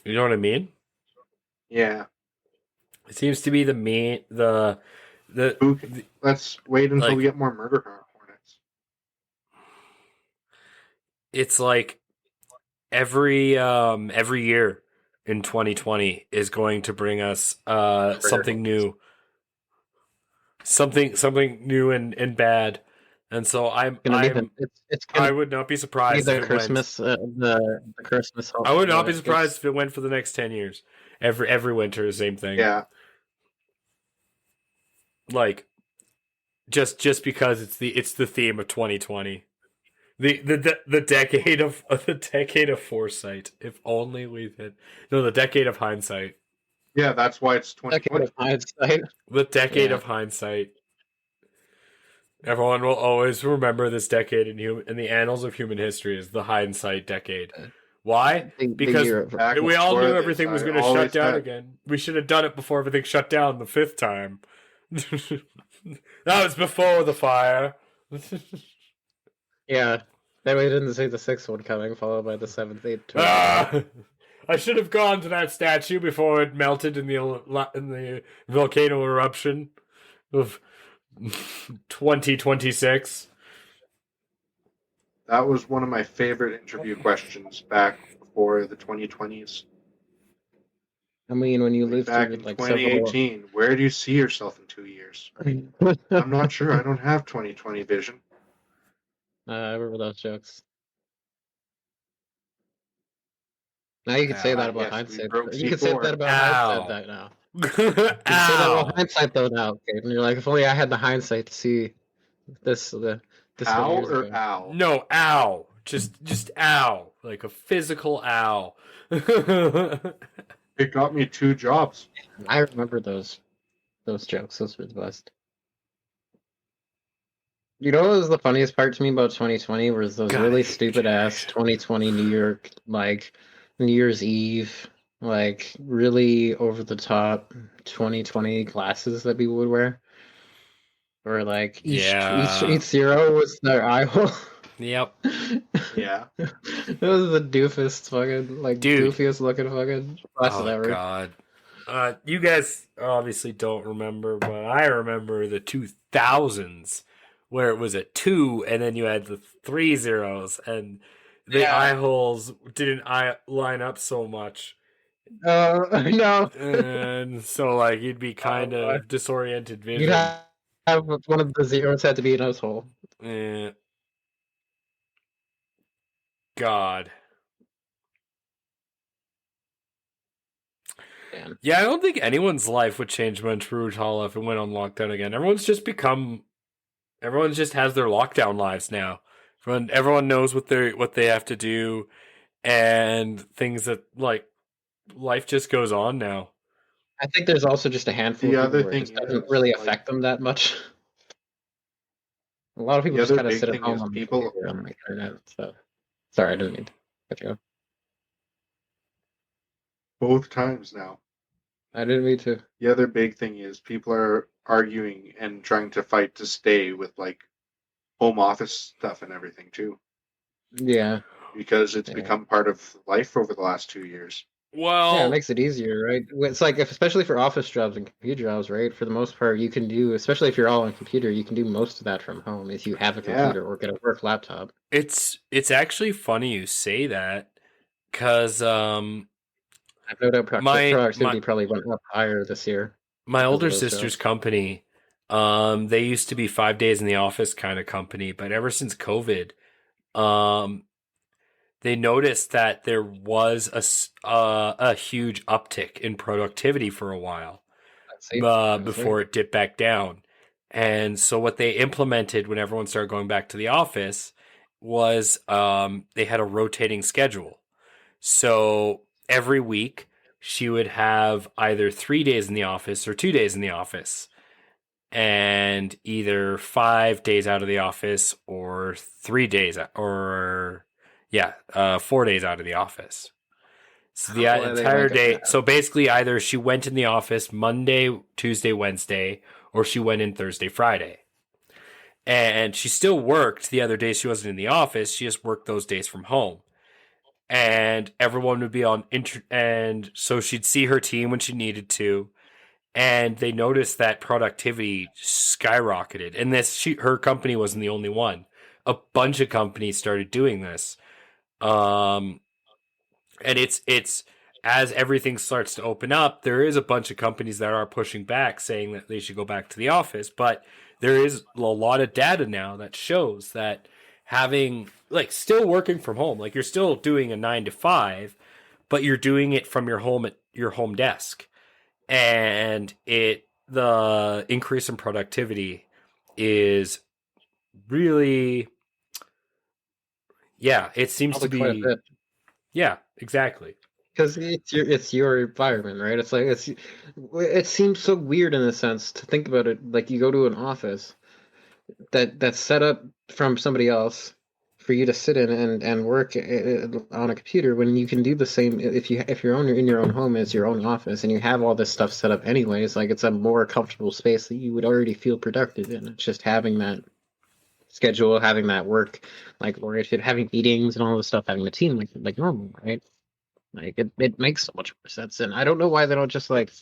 You know what I mean? Yeah. It seems to be the, the Let's wait until we like get more murder hornets. it's like every year in 2020 is going to bring us something new, something new and bad. And so Gonna be it's I gonna would not be be surprised if the it went. Christmas the Christmas I would not be gifts. surprised if it went for the next 10 years. Every winter the same thing. Yeah. Like just because it's the theme of 2020. The decade of the decade of foresight. If only we've hit the decade of hindsight. Yeah, that's why it's Decade 2020. of hindsight. The decade Yeah. of hindsight. Everyone will always remember this decade in the annals of human history as the hindsight decade. Why? The Because year of Back we all knew before everything was this, I going to shut always down had. again. We should have done it before everything shut down the fifth time. That was before the fire. Yeah. Then we didn't see the sixth one coming, followed by the seventh, eighth, 12th. Ah! I should have gone to that statue before it melted in the volcano eruption of 2026. That was one of my favorite interview questions back before the 2020s. I mean, when you Like live back through in like several 2018, where do you see yourself in 2 years? I'm not sure. I don't have 2020 vision. I remember those jokes. Now you could say that about Yes, we hindsight. broke You could say C4. that about Ow. hindsight now. You can say that Ow. about hindsight though now, okay? And you're like, if only I had the hindsight to see this this many Ow years or ago. ow? No, ow. Just ow. Like a physical ow. It got me 2 jobs. I remember those jokes. Those were the best. You know what was the funniest part to me about 2020 was those God, I really hate stupid ass 2020 New York, like New Year's Eve, like really over the top 2020 glasses that people would wear. Or like Yeah. each zero was their eye hole. Yep. Yeah. It was the doofest fucking like Dude. goofiest looking fucking glasses Oh ever. God. You guys obviously don't remember, but I remember the 2000s where it was a 2 and then you had the 3 zeros and the eye holes didn't line up so much. I know. And so like you'd be kind of disoriented You'd vision. have one of the zeros had to be an asshole. Eh. God. Man. Yeah, I don't think anyone's life would change much brutal if it went on lockdown again. Everyone's just has their lockdown lives now. Everyone knows what they have to do and things that like life just goes on now. I think there's also just a handful The of people other where it just thing doesn't is, really like- affect them that much. A lot of people The just other kind of big sit at thing home is on the people- computer on the internet. So, sorry, I didn't mean to cut you off. Both times now. I didn't mean to. The other big thing is people are arguing and trying to fight to stay with like home office stuff and everything too, Yeah. because it's Yeah. become part of life over the last 2 years. Well, Yeah, it makes it easier, right? It's like, especially for office jobs and computer jobs, right? For the most part, you can do, especially if you're all on computer, you can do most of that from home if you have a Yeah. computer or get a work laptop. it's actually funny you say that because I've no doubt productivity probably went up higher this year. my because older of those sister's jobs. company, they used to be 5 days in the office kind of company, but ever since COVID, they noticed that there was a huge uptick in productivity for a while before it dipped back down. And so what they implemented when everyone started going back to the office was they had a rotating schedule. So every week she would have either 3 days in the office or 2 days in the office, and either 5 days out of the office or 3 days or 4 days out of the office. So the entire day. So basically, either she went in the office Monday, Tuesday, Wednesday, or she went in Thursday, Friday. And she still worked the other days she wasn't in the office. She just worked those days from home. and everyone would be on and so she'd see her team when she needed to, and they noticed that productivity skyrocketed. And her company wasn't the only one. A bunch of companies started doing this. And it's as everything starts to open up, there is a bunch of companies that are pushing back, saying that they should go back to the office. But there is a lot of data now that shows that having still working from home, you're still doing a 9 to 5, but you're doing it from your home at your home desk, and the increase in productivity is really, it seems to Probably quite a be, bit. yeah, exactly. Because it's your environment, right? It's like it seems so weird in a sense to think about it. Like you go to an office that's set up from somebody else for you to sit in and work on a computer when you can do the same if you're in your own home as your own office and you have all this stuff set up anyways. Like it's a more comfortable space that you would already feel productive in. It's just having that schedule, having that work oriented, having meetings and all this stuff, having the team like normal, right? Like it makes so much more sense. And I don't know why they don't just the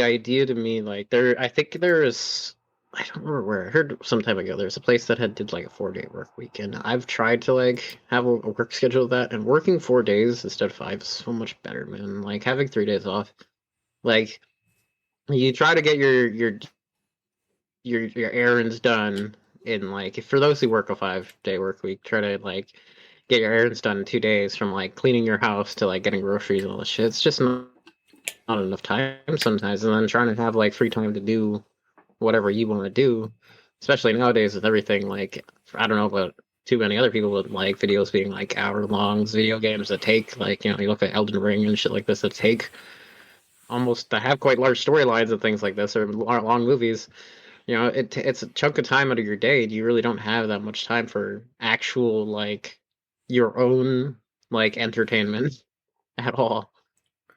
idea to me I think there is I don't remember where I heard some time ago there's a place that had did like a 4-day work week, and I've tried to have a work schedule of that, and working 4 days instead of 5 is so much better, man. Like having 3 days off, like you try to get your errands done in if for those who work a 5-day work week, try to get your errands done in 2 days, from cleaning your house to getting groceries and all this shit. It's just not enough time sometimes, and then trying to have free time to do whatever you want to do, especially nowadays with everything. I don't know about too many other people, but videos being hour longs, video games that take you look at Elden Ring and shit like this that take almost that have quite large storylines and things like this, or long movies. It's a chunk of time out of your day. You really don't have that much time for actual your own entertainment at all.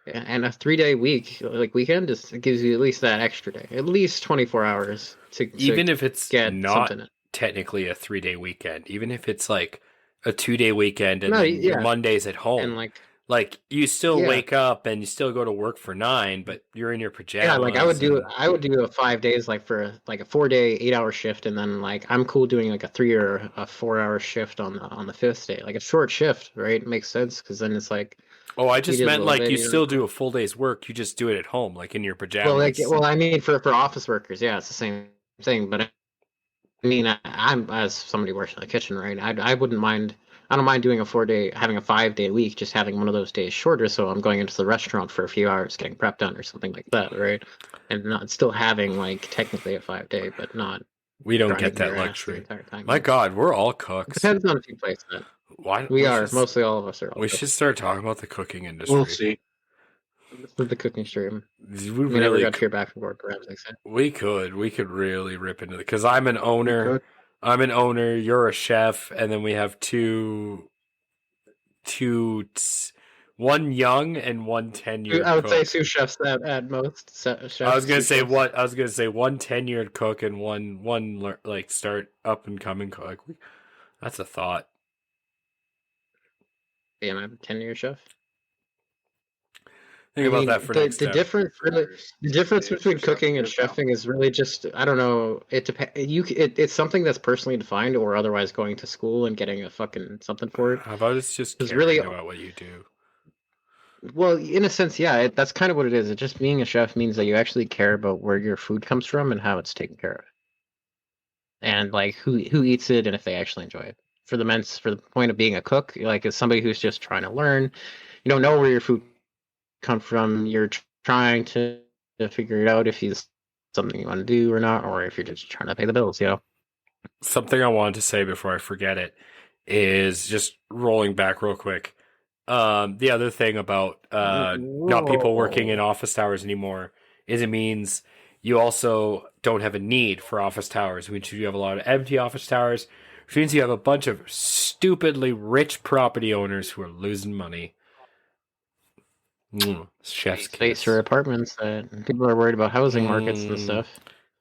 And a 3-day week, weekend, just gives you at least that extra day, at least 24 hours to Even if it's get not something in. technically a 3-day weekend, even if it's a 2-day weekend and No, then your yeah, Monday's at home, and you still yeah, wake up and you still go to work for 9, but you're in your yeah, pajamas. I would do a 5 days for a 4-day 8-hour shift, and then I'm cool doing a 3 or a 4-hour shift on the fifth day, a short shift, right? It makes sense because then it's Oh, I you just did a meant little bit, you still do a full day's work. You just do it at home, in your pajamas. well, I mean for office workers, yeah, it's the same thing, but I mean, I'm as somebody who works in the kitchen, right? I wouldn't mind. I don't mind doing a 4-day, having a 5-day week, just having one of those days shorter. So I'm going into the restaurant for a few hours, getting prep done or something like that, right? And not still having technically a 5-day, but not We don't get driving that your ass the luxury. entire time. My God, we're all cooks. Depends on if you place that. Why We are mostly all of us are all we cooks. should start talking about the cooking industry. We'll see. This is the cooking stream. We never got to hear back from Gordon Ramsay. We could really rip into it because I'm an owner. You're a chef, and then we have one young and one tenured. I would say sous chefs at most. Chefs, I was gonna say what I was gonna say one tenured cook and one start up and coming cook. That's a thought. Being a 10-year chef. Think about that for next the difference between cooking and chefing is really just, I don't know. It depends. It's something that's personally defined or otherwise going to school and getting a fucking something for it. How about it's just caring really about what you do? Well, in a sense, yeah, that's kind of what it is. It just being a chef means that you actually care about where your food comes from and how it's taken care of, and who eats it and if they actually enjoy it. For the point of being a cook, as somebody who's just trying to learn, you don't know where your food come from. You're trying to figure it out if it's something you want to do or not, or if you're just trying to pay the bills. Something I wanted to say before I forget it is just rolling back real quick. The other thing about not people working in office towers anymore is it means you also don't have a need for office towers, which you have a lot of empty office towers, which means you have a bunch of stupidly rich property owners who are losing money. Chef's space kiss. for apartments that people are worried about housing markets and stuff.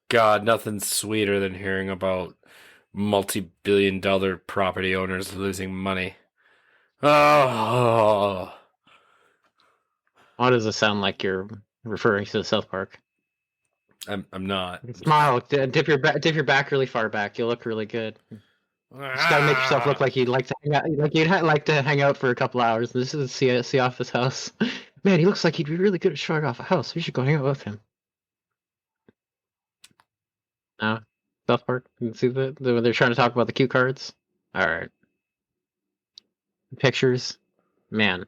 God, nothing's sweeter than hearing about multi-billion-dollar property owners losing money. Oh. Why does it sound like you're referring to the South Park? I'm not. Smile. Dip your back really far back. You'll look really good. Just gotta make yourself look like you'd like to hang out. Like you'd like to hang out for a couple hours. This is see off his house. Man, he looks like he'd be really good at showing off a house. We should go hang out with him. No, South Park. You can see they're trying to talk about the cue cards. All right, pictures. Man,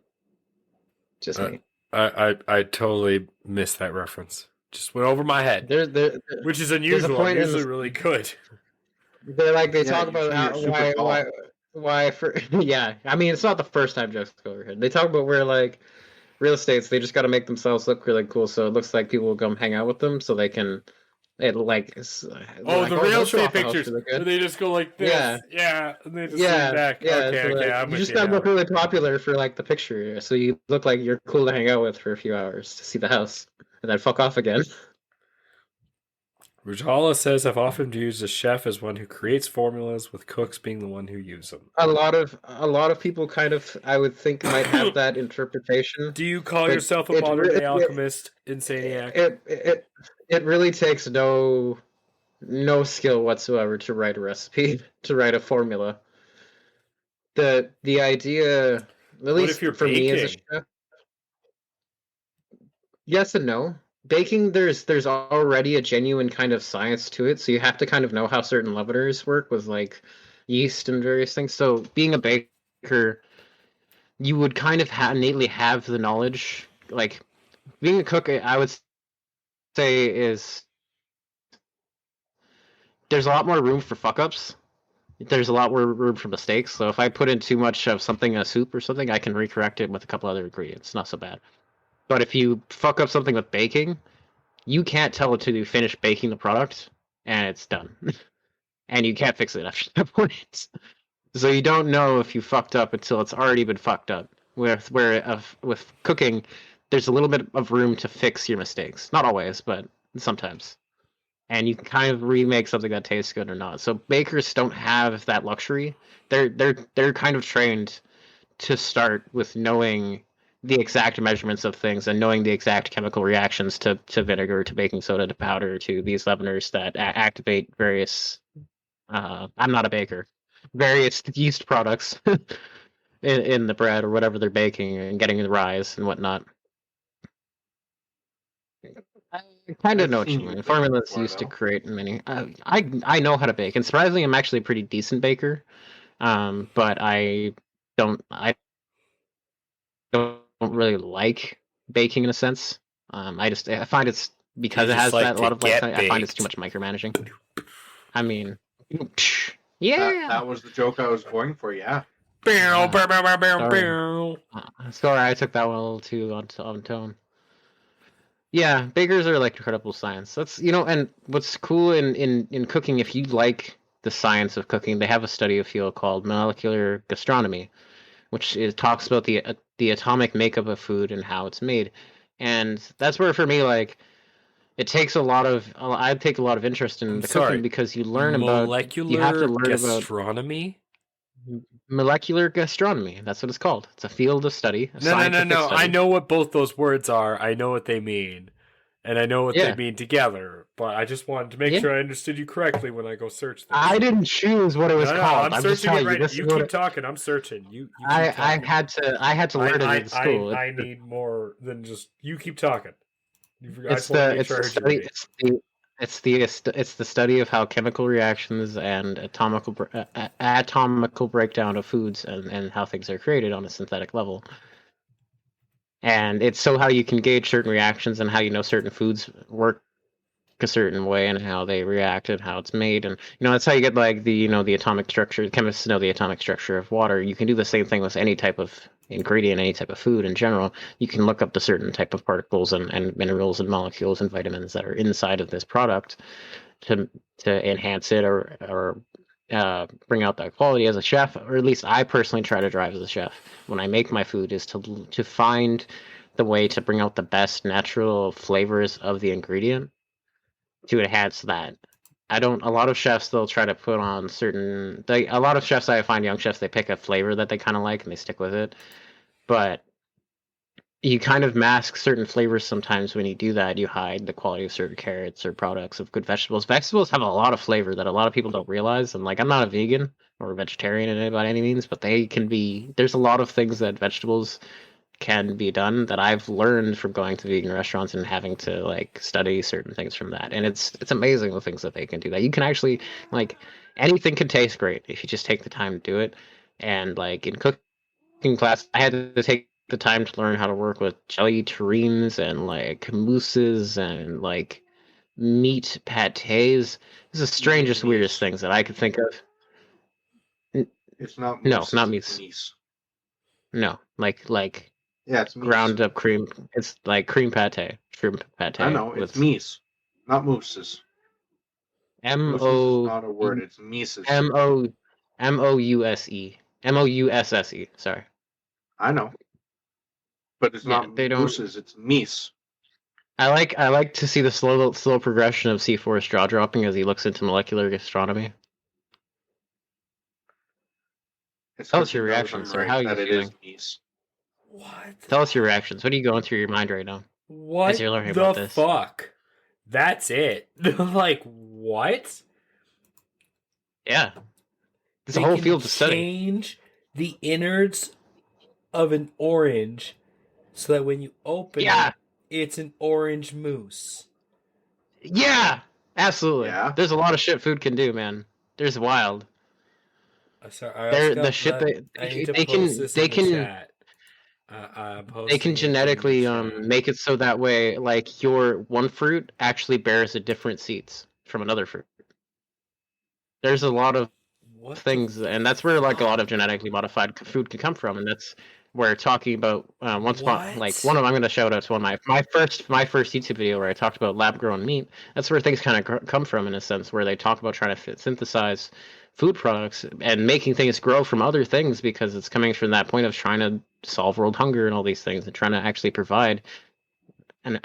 just me. I totally missed that reference. Just went over my head. Which is unusual. I'm usually really good. They talk about why for yeah. I mean, it's not the first time jokes go over here. They talk about where like real estates, they just got to make themselves look really cool, so it looks like people will come hang out with them, so they can. The real estate pictures. They just go like this. Yeah, and they just lean back. Okay, I'm you just gotta look really popular for like the picture, so you look like you're cool to hang out with for a few hours to see the house, and then fuck off again. Rujala says, I've often used a chef as one who creates formulas, with cooks being the one who use them. A lot of people kind of, I would think, might have that interpretation. Do you call yourself a modern-day alchemist, Insanieac? It really takes no skill whatsoever to write a recipe, to write a formula. The idea, at least for me as a chef, yes and no. Baking, there's already a genuine kind of science to it, so you have to kind of know how certain leaveners work with like yeast and various things. So being a baker, you would kind of innately have the knowledge. Like being a cook, I would say there's a lot more room for fuck ups. There's a lot more room for mistakes. So if I put in too much of something in a soup or something, I can recorrect it with a couple other ingredients. Not so bad. But if you fuck up something with baking, you can't tell it to finish baking the product, and it's done. And you can't fix it after that point. So you don't know if you fucked up until it's already been fucked up. With cooking, there's a little bit of room to fix your mistakes. Not always, but sometimes. And you can kind of remake something that tastes good or not. So bakers don't have that luxury. They're kind of trained to start with knowing the exact measurements of things and knowing the exact chemical reactions to vinegar, to baking soda, to powder, to these leaveners that activate various. I'm not a baker. Various yeast products in the bread or whatever they're baking and getting the rise and whatnot. I kind of know what you mean. Formulas used to create many. I know how to bake, and surprisingly, I'm actually a pretty decent baker. But I don't really like baking in a sense. I find it's because it has a lot of like. I find it's too much micromanaging. I mean, yeah. That was the joke I was going for. Yeah. Sorry, I took that one a little too on tone. Yeah, bakers are like incredible science. That's and what's cool in cooking, if you like the science of cooking, they have a study of field called molecular gastronomy, which talks about the atomic makeup of food and how it's made, and that's where for me like it takes I take a lot of interest in cooking because you learn you have to learn gastronomy. Molecular gastronomy. That's what it's called. It's a field of study. No. I know what both those words are. I know what they mean. And I know what they mean together. But I just wanted to make sure I understood you correctly when I go search this. I didn't choose what it was called. I'm searching it right now. You keep talking. I'm searching. You keep talking. I had to learn it in school. I need more than just you keep talking. It's the study of how chemical reactions and atomical breakdown of foods and how things are created on a synthetic level. And it's so how you can gauge certain reactions and how certain foods work a certain way and how they react and how it's made. And that's how you get like the atomic structure. Chemists know the atomic structure of water. You can do the same thing with any type of ingredient, any type of food in general. You can look up the certain type of particles and minerals and molecules and vitamins that are inside of this product to enhance it or bring out that quality as a chef, or at least I personally try to drive as a chef when I make my food, is to find the way to bring out the best natural flavors of the ingredient to enhance that. A lot of chefs, they'll try to put on a lot of chefs, I find young chefs, they pick a flavor that they kind of like and they stick with it. But you kind of mask certain flavors sometimes when you do that. You hide the quality of certain carrots or products of good vegetables. Vegetables have a lot of flavor that a lot of people don't realize. And like, I'm not a vegan or a vegetarian by any means, but they can be. There's a lot of things that vegetables can be done that I've learned from going to vegan restaurants and having to like study certain things from that. And it's amazing the things that they can do. That you can actually like anything can taste great if you just take the time to do it. And like in cooking class, I had to take the time to learn how to work with jelly terrines and like mousses and like meat pates. This is the strangest, weirdest things that I could think of. It's not No, mousse, not it's meats. meats. No, like Yeah, it's ground up cream. It's like cream pate, shrimp pate. I know, it's meats, not mousses. Mousses is not a word, it's mises. Mouse. Sorry. I know. But it's not they don't. mousses, it's meese. I like to see the slow progression of C4's jaw dropping as he looks into molecular gastronomy. Tell us your reactions, sir. How are you feeling? What? Tell us your reactions. What are you going through your mind right now? What as you're learning about this? fuck? That's it. Like, what? Yeah. There's a whole field to study. Change the innards of an orange so that when you open it, it's an orange mousse. Yeah, absolutely. Yeah. There's a lot of shit food can do, man. There's wild. Sorry, the shit they can genetically make it so that way, like your one fruit actually bears a different seeds from another fruit. There's a lot of things, and that's where like a lot of genetically modified food can come from, and that's where talking about one spot, like I'm going to shout out to one of my first YouTube video where I talked about lab grown meat. That's where things kind of come from, in a sense, where they talk about trying to synthesize food products and making things grow from other things, because it's coming from that point of trying to solve world hunger and all these things, and trying to actually provide an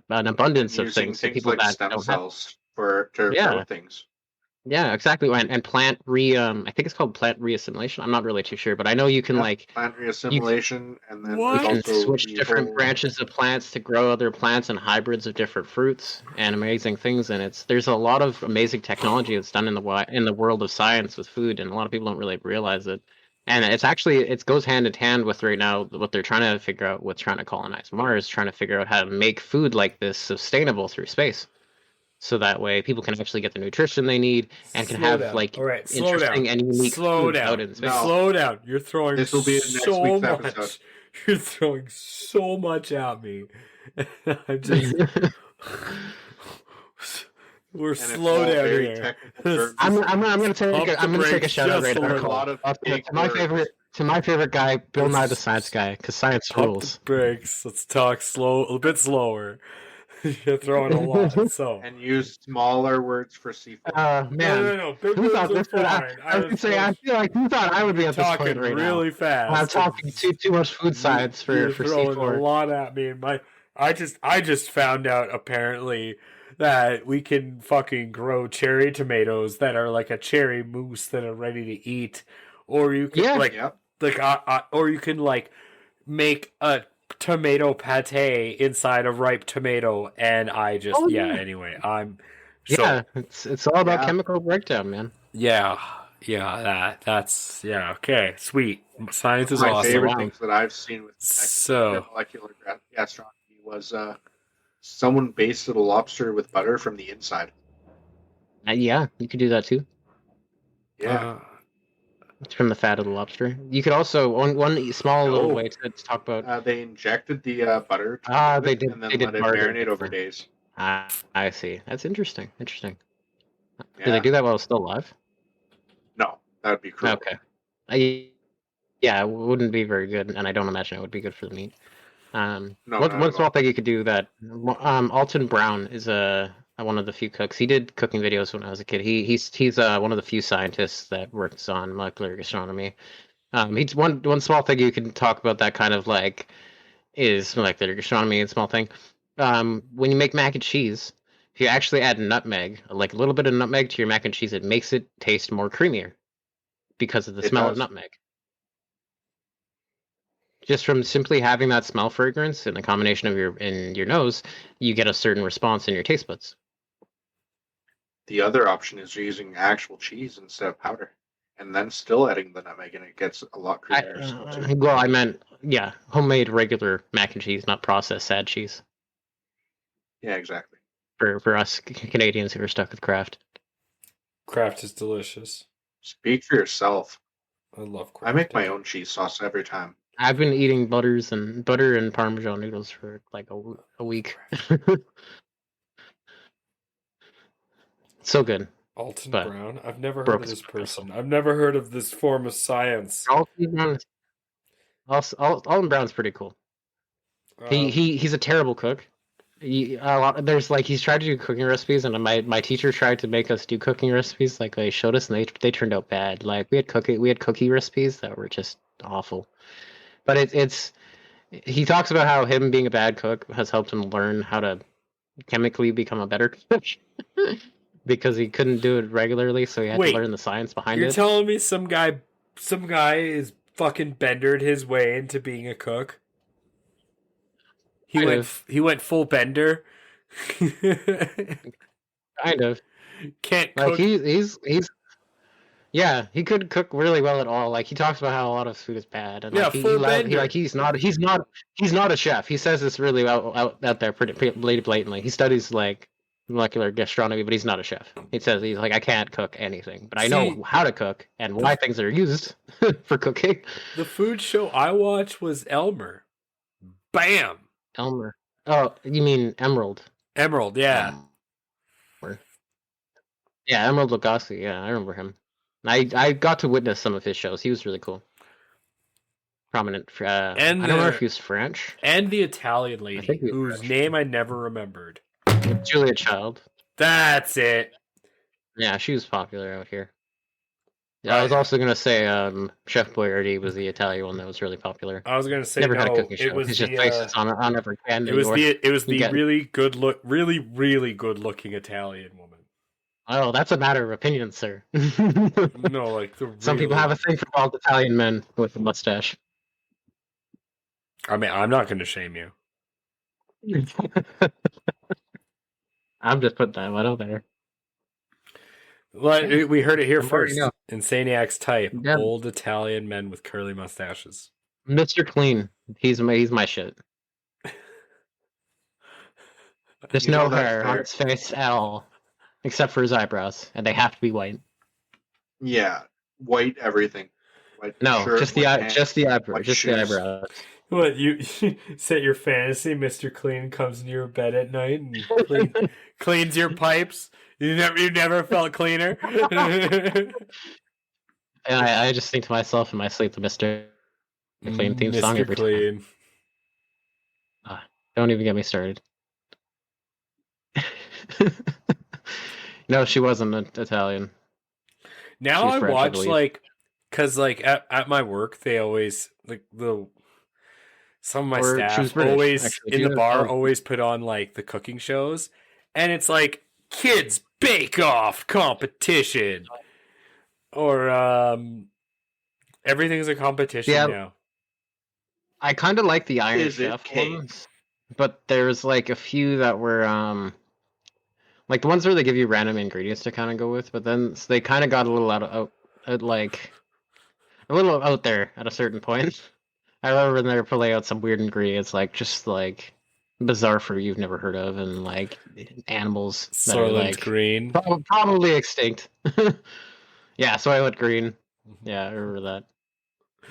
abundance of things to people like that stem don't cells to grow things. Yeah, exactly. And plant I think it's called plant reassimilation. I'm not really too sure, but I know you can plant reassimilation, and then you can switch different branches of plants to grow other plants and hybrids of different fruits and amazing things. And there's a lot of amazing technology that's done in the world of science with food, and a lot of people don't really realize it. And it goes hand in hand with right now what they're trying to figure out with trying to colonize Mars, trying to figure out how to make food like this sustainable through space. So that way people can actually get the nutrition they need and can have like interesting and unique foods out in space. Slow down. You're throwing this will be so much. Episode. You're throwing so much at me. I'm just we're slow down here. I'm gonna take a shout out right now. To my favorite guy, Bill Nye the Science Guy, because science rules. Brakes. Let's talk a bit slower. You're throwing a lot, so and use smaller words for C4. Man, no. Who thought this would? I was gonna say, I feel like who thought I would be at this point right really now? Fast. I'm talking too much food science for throwing C4. A lot at me. I just found out apparently that we can fucking grow cherry tomatoes that are like a cherry mousse that are ready to eat, or you can or you can like make a tomato pate inside a ripe tomato, and anyway, it's all about chemical breakdown, man. That's okay, sweet. Science is awesome. My favorite things that I've seen with molecular gastronomy was someone basted a lobster with butter from the inside. You could do that too. It's from the fat of the lobster. You could also one small little way to talk about. They injected the butter. They did. And then let it marinate over days. I see. That's interesting. Do they do that while it's still alive? No, that would be cruel. Okay. It wouldn't be very good, and I don't imagine it would be good for the meat. One small thing you could do that. Alton Brown is one of the few cooks. He did cooking videos when I was a kid. He's one of the few scientists that works on molecular gastronomy. He's one small thing you can talk about that kind of like is molecular gastronomy. A small thing. When you make mac and cheese, if you actually add nutmeg, like a little bit of nutmeg to your mac and cheese, it makes it taste more creamier because of the smell of nutmeg. Just from simply having that smell fragrance and the combination of your nose, you get a certain response in your taste buds. The other option is using actual cheese instead of powder, and then still adding the nutmeg, and it gets a lot creamier. Well, I meant homemade regular mac and cheese, not processed sad cheese. Yeah, exactly. For us Canadians who are stuck with Kraft. Kraft is delicious. Speak for yourself. I love Kraft. I make my own cheese sauce every time. I've been eating butter and Parmesan noodles for like a week. So good. Alton Brown? I've never heard of this person. I've never heard of this form of science. Alton Brown's pretty cool. He's a terrible cook. He's tried to do cooking recipes, and my teacher tried to make us do cooking recipes. Like they showed us, and they turned out bad. Like we had cookie recipes that were just awful. But he talks about how him being a bad cook has helped him learn how to chemically become a better cook. Because he couldn't do it regularly, so he had to learn the science behind it. You're telling me some guy is fucking bendered his way into being a cook? He went full bender. Kind of. Can't cook. Like he could cook really well at all. Like he talks about how a lot of food is bad, and he's not a chef. He says this really out there pretty blatantly. He studies like molecular gastronomy, but he's not a chef. He says he's like, I can't cook anything, but I know how to cook and why things are used for cooking. The food show I watched was Elmer. Bam. Elmer. Oh, you mean Emerald? Emerald, yeah. Yeah, Emerald Lagasse. Yeah, I remember him. I got to witness some of his shows. He was really cool. Prominent. I don't know if he was French. And the Italian lady, whose name I never remembered. Julia Child. That's it. Yeah, she was popular out here. Yeah, I was also gonna say Chef Boyardee was the Italian one that was really popular. I was gonna say never had a cooking show. He's just faces on every can. It was the really good good looking Italian woman. Oh, that's a matter of opinion, sir. No, like some people have a thing for bald Italian men with a mustache. I mean, I'm not going to shame you. I'm just putting that one out there. Well, we heard it here first. Insaniac's type: old Italian men with curly mustaches. Mr. Clean. He's my shit. There's no hair on his face at all, except for his eyebrows, and they have to be white. Yeah, white everything. White shirt, just the eyebrows. Just the eyebrows. What, you set your fantasy? Mr. Clean comes into your bed at night and cleans your pipes. You never felt cleaner. And I just think to myself in my sleep, the Mr. Clean theme song every time. Don't even get me started. No, she wasn't Italian. Now I watch because at my work they always some of my staff always in the bar always put on like the cooking shows, and it's like kids bake off competition or everything's a competition now. I kind of like the Iron Chef ones, but there's like a few that were like the ones where they give you random ingredients to kind of go with, but then they kind of got a little out there at a certain point. I remember when they were pulling out some weird ingredients, like just like bizarre fruit you've never heard of, and like animals that are like green, probably extinct. Yeah, Soylent Green. Yeah, I remember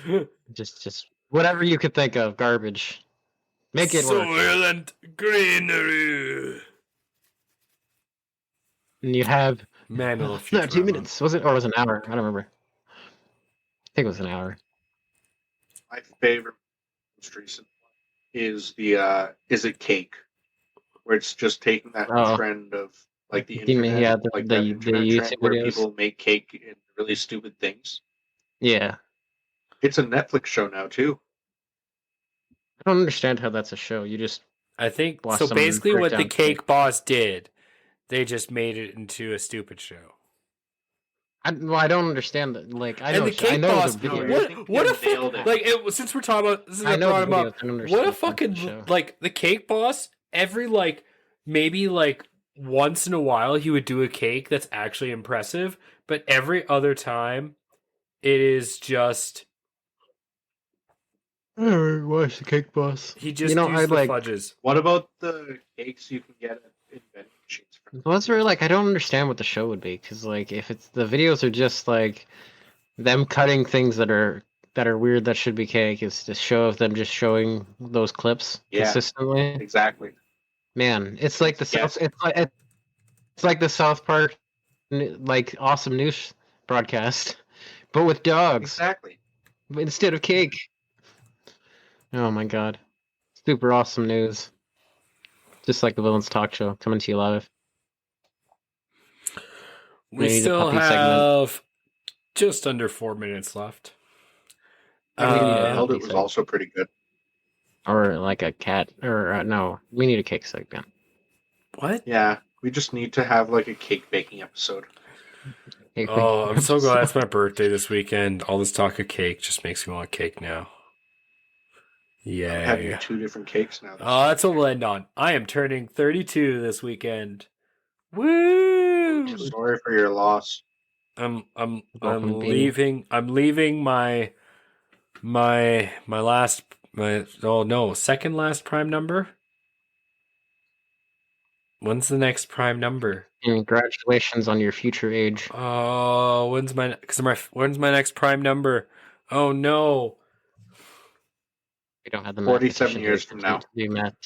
that. just whatever you could think of, garbage. Make it work. Soylent Greenery. And you have 2 minutes. Was it or was it an hour? I don't remember. I think it was an hour. My favorite most recent is the cake, where it's just taking that trend of like the internet, the internet trend where people make cake in really stupid things. Yeah, it's a Netflix show now too. I don't understand how that's a show. You just I think so. Basically, what the Cake Boss did They just made it into a stupid show. I don't understand that. Like, I and know, the Cake I know Boss. the video. What a fuck! Like, since we're talking about, since I brought him up, what a fucking like the Cake Boss. Every like maybe like once in a while he would do a cake that's actually impressive, but every other time it is just. Watch the Cake Boss. He just used the fudges. What about the cakes you can get at vending machines? Well, that's where like I don't understand what the show would be, because like if it's the videos are just like them cutting things that are weird that should be cake, it's the show of them just showing those clips consistently. Exactly. Man, it's like the South. It's like the South Park, like awesome news broadcast, but with dogs. Exactly. Instead of cake. Oh my god. Super awesome news. Just like the Villains Talk Show, coming to you live. We still have just under 4 minutes left. It was also pretty good. Or like a cat, or no, we need a cake segment. What? Yeah, we just need to have like a cake baking episode. I'm so glad it's my birthday this weekend. All this talk of cake just makes me want cake now. Yay. I'm having 2 different cakes now. That's what we'll end on. I am turning 32 this weekend. Woo! I'm sorry for your loss. I'm leaving. I'm leaving my second last prime number. When's the next prime number? Congratulations on your future age. Oh, when's my next prime number? Oh no. We don't have the 47 years from now. To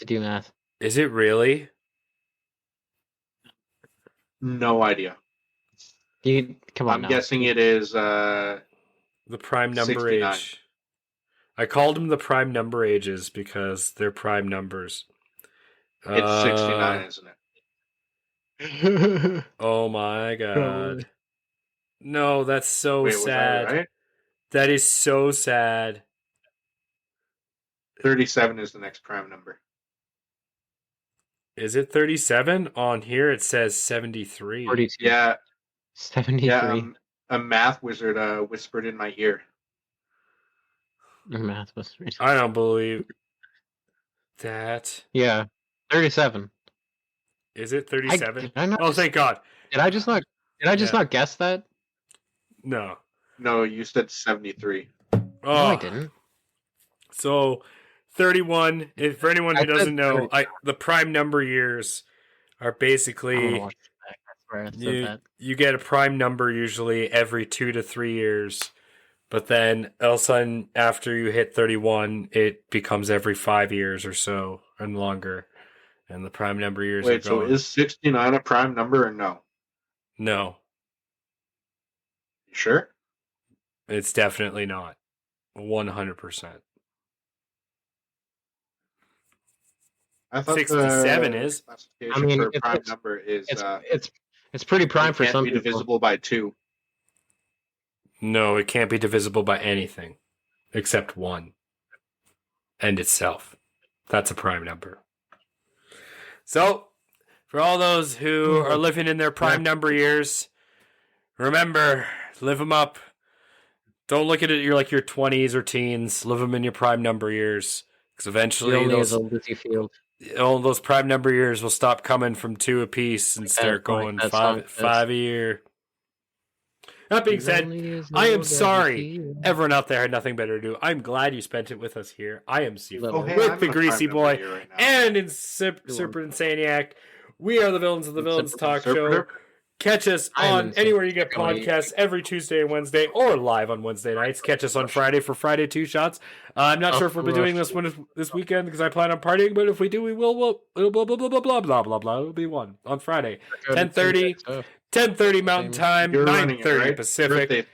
do math. Is it really? No idea. Come on. I'm guessing it is the prime number 69. age. I called them the prime number ages because they're prime numbers. It's 69, isn't it? Oh my god. No, that's so sad. Was I right? That is so sad. 37 is the next prime number. Is it 37? On here it says 73. 42. Yeah. 73. Yeah, a math wizard whispered in my ear. A math wizard. I don't believe that. Yeah. 37. Is it 37? Oh, thank God. Did I just not guess that? No. No, you said 73. Oh, no, I didn't. So 31, if for anyone who doesn't know, the prime number years are basically you get a prime number usually every 2 to 3 years, but then all of a sudden after you hit 31, it becomes every 5 years or so and longer. And the prime number years are going. So is 69 a prime number or no? No. You sure? It's definitely not. 100%. I thought 67 is. I mean, for a prime number is it's pretty prime for some people. It can't be divisible by 2. No, it can't be divisible by anything except 1 and itself. That's a prime number. So, for all those who are living in their prime number years, remember, live them up. Don't look at it your 20s or teens. Live them in your prime number years, because eventually all those prime number years will stop coming from 2 apiece and start going 5 a year. That being said, I am sorry everyone out there had nothing better to do. I'm glad you spent it with us here. I am Seafood with the Greasy Boy and in Super Insaniac. We are the villains of the Villains Talk Show. Catch us on anywhere you get podcasts every Tuesday and Wednesday, or live on Wednesday nights. Catch us on Friday for Friday 2 Shots. I'm not sure if we'll be doing this one this weekend because I plan on partying, but if we do, we will. It'll blah blah blah blah blah blah blah blah. It'll be one on Friday, 10:30 Mountain Time, 9:30 Pacific.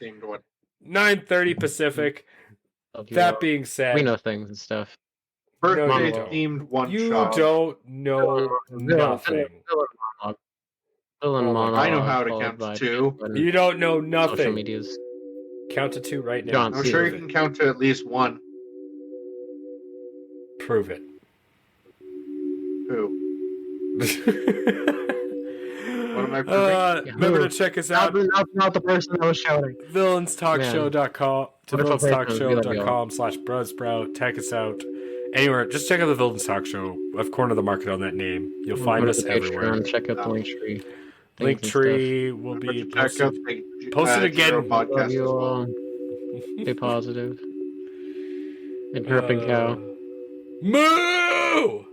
9:30 Pacific. That being said, we know things and stuff. Birthday themed one you shot. You don't know nothing. I know how to count to 2. You don't know nothing. Social medias. Count to 2 right now. I'm sure you can count to at least 1. Prove it. Who? Remember to check us out. Not the person that was shouting. Villains.com/Buzzsprout. Check us out. Anywhere, just check out the Villains Talk Show. I've cornered the market on that name. You'll find us everywhere. Check out the Linktree. Linktree will be posted again. Love you all. Stay positive. Interrupting cow. Moo!